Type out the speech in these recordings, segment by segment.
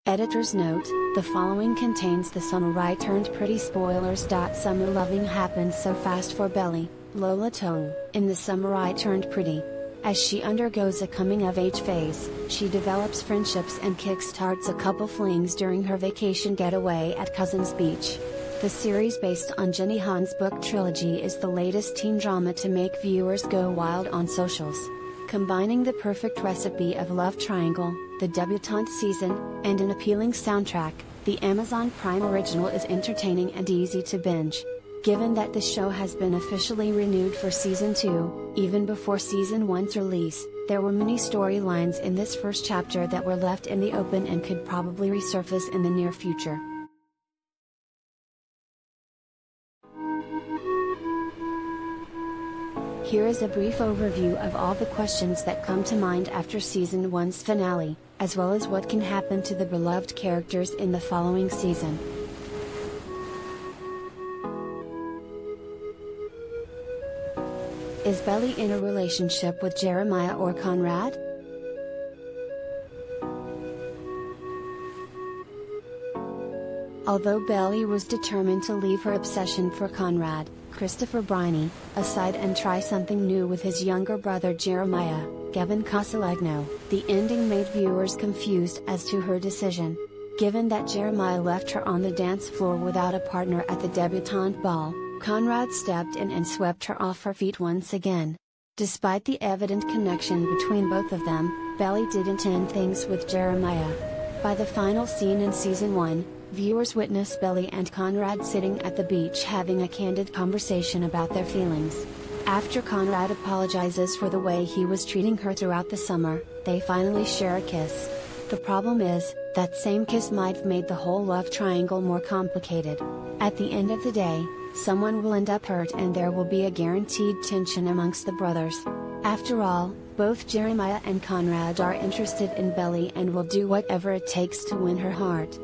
Editor's note: the following contains the samurai-turned-pretty spoilers.Summer. Loving happens so fast for Belly, Lola Tung, in the samurai-turned-pretty. As she undergoes a coming-of-age phase, she develops friendships and kickstarts a couple flings during her vacation getaway at Cousin's Beach. The series, based on Jenny Han's book Trilogy, is the latest teen drama to make viewers go wild on socials. Combining the perfect recipe of love triangle, the debutante season, and an appealing soundtrack, the Amazon Prime original is entertaining and easy to binge. Given that the show has been officially renewed for Season 2, even before Season 1's release, there were many storylines in this first chapter that were left in the open and could probably resurface in the near future. Here is a brief overview of all the questions that come to mind after Season 1's finale, as well as what can happen to the beloved characters in the following season. Is Belly in a relationship with Jeremiah or Conrad? Although Belly was determined to leave her obsession for Conrad, Christopher Briney, aside and try something new with his younger brother Jeremiah, Gavin Casalegno, the ending made viewers confused as to her decision. Given that Jeremiah left her on the dance floor without a partner at the debutante ball, Conrad stepped in and swept her off her feet once again. Despite the evident connection between both of them, Belly didn't end things with Jeremiah. By the final scene in Season 1, viewers witness Belly and Conrad sitting at the beach having a candid conversation about their feelings. After Conrad apologizes for the way he was treating her throughout the summer, they finally share a kiss. The problem is, that same kiss might have made the whole love triangle more complicated. At the end of the day, someone will end up hurt and there will be a guaranteed tension amongst the brothers. After all, both Jeremiah and Conrad are interested in Belly and will do whatever it takes to win her heart.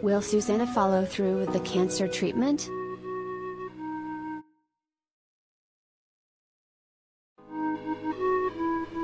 Will Susanna follow through with the cancer treatment?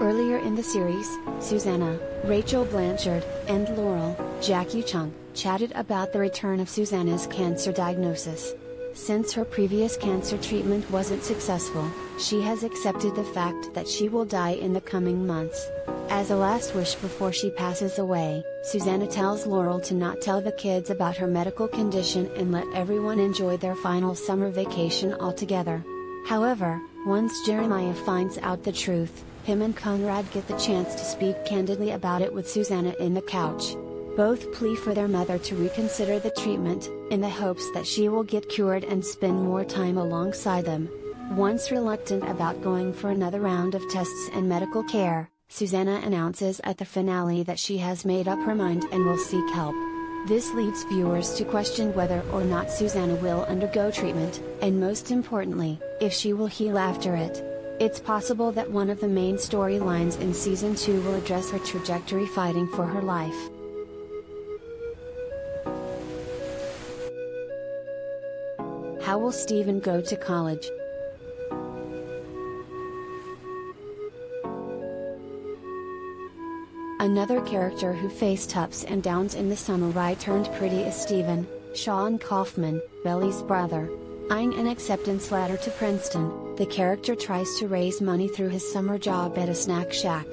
Earlier in the series, Susanna, Rachel Blanchard, and Laurel, Jackie Chung, chatted about the return of Susanna's cancer diagnosis. Since her previous cancer treatment wasn't successful, she has accepted the fact that she will die in the coming months. As a last wish before she passes away, Susanna tells Laurel to not tell the kids about her medical condition and let everyone enjoy their final summer vacation altogether. However, once Jeremiah finds out the truth, him and Conrad get the chance to speak candidly about it with Susanna in the couch. Both plea for their mother to reconsider the treatment, in the hopes that she will get cured and spend more time alongside them. Once reluctant about going for another round of tests and medical care, Susanna announces at the finale that she has made up her mind and will seek help. This leads viewers to question whether or not Susanna will undergo treatment, and most importantly, if she will heal after it. It's possible that one of the main storylines in Season 2 will address her trajectory fighting for her life. How will Steven go to college? Another character who faced ups and downs in the samurai-turned-pretty is Steven, Sean Kaufman, Belly's brother. Eyeing an acceptance ladder to Princeton, the character tries to raise money through his summer job at a snack shack.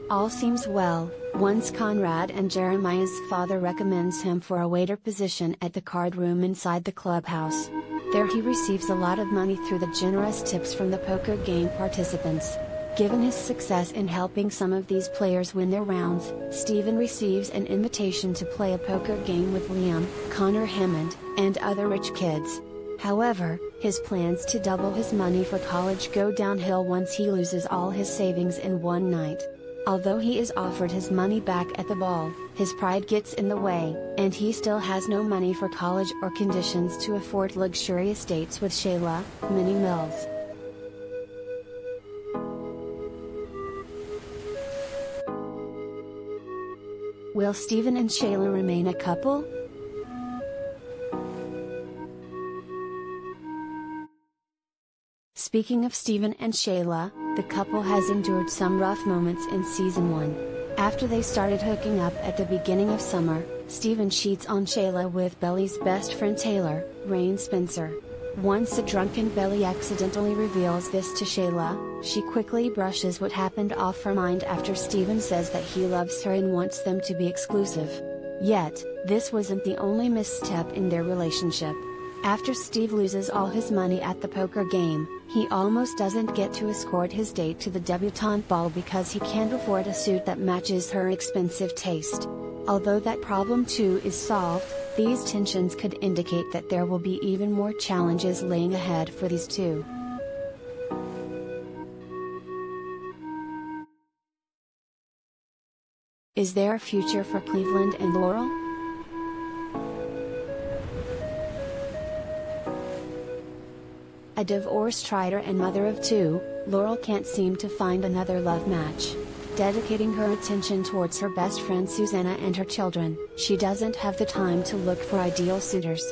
All seems well, once Conrad and Jeremiah's father recommends him for a waiter position at the card room inside the clubhouse. There he receives a lot of money through the generous tips from the poker game participants. Given his success in helping some of these players win their rounds, Steven receives an invitation to play a poker game with Liam, Connor Hammond, and other rich kids. However, his plans to double his money for college go downhill once he loses all his savings in one night. Although he is offered his money back at the ball, his pride gets in the way, and he still has no money for college or conditions to afford luxurious dates with Shayla, Minnie Mills. Will Steven and Shayla remain a couple? Speaking of Steven and Shayla, The couple has endured some rough moments in season 1. After they started hooking up at the beginning of summer, Steven cheats on Shayla with Belly's best friend Taylor, Rain Spencer. Once a drunken Belly accidentally reveals this to Shayla, she quickly brushes what happened off her mind after Steven says that he loves her and wants them to be exclusive. Yet, this wasn't the only misstep in their relationship. After Steve loses all his money at the poker game, he almost doesn't get to escort his date to the debutante ball because he can't afford a suit that matches her expensive taste. Although that problem too is solved, these tensions could indicate that there will be even more challenges laying ahead for these two. Is there a future for Cleveland and Laurel? A divorced writer and mother of 2, Laurel can't seem to find another love match. Dedicating her attention towards her best friend Susanna and her children, she doesn't have the time to look for ideal suitors.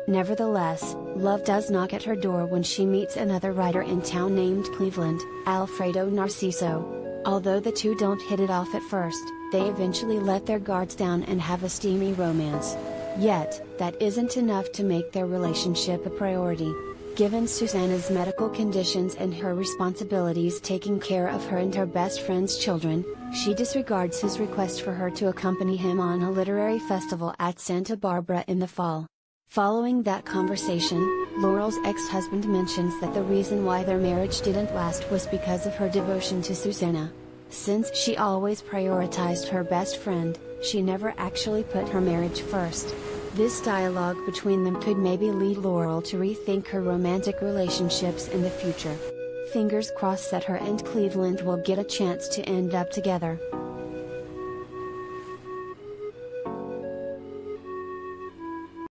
Nevertheless, love does knock at her door when she meets another writer in town named Cleveland, Alfredo Narciso. Although the two don't hit it off at first, they eventually let their guards down and have a steamy romance. Yet, that isn't enough to make their relationship a priority. Given Susanna's medical conditions and her responsibilities taking care of her and her best friend's children, she disregards his request for her to accompany him on a literary festival at Santa Barbara in the fall. Following that conversation, Laurel's ex-husband mentions that the reason why their marriage didn't last was because of her devotion to Susanna. Since she always prioritized her best friend, she never actually put her marriage first. This dialogue between them could maybe lead Laurel to rethink her romantic relationships in the future. Fingers crossed that her and Cleveland will get a chance to end up together.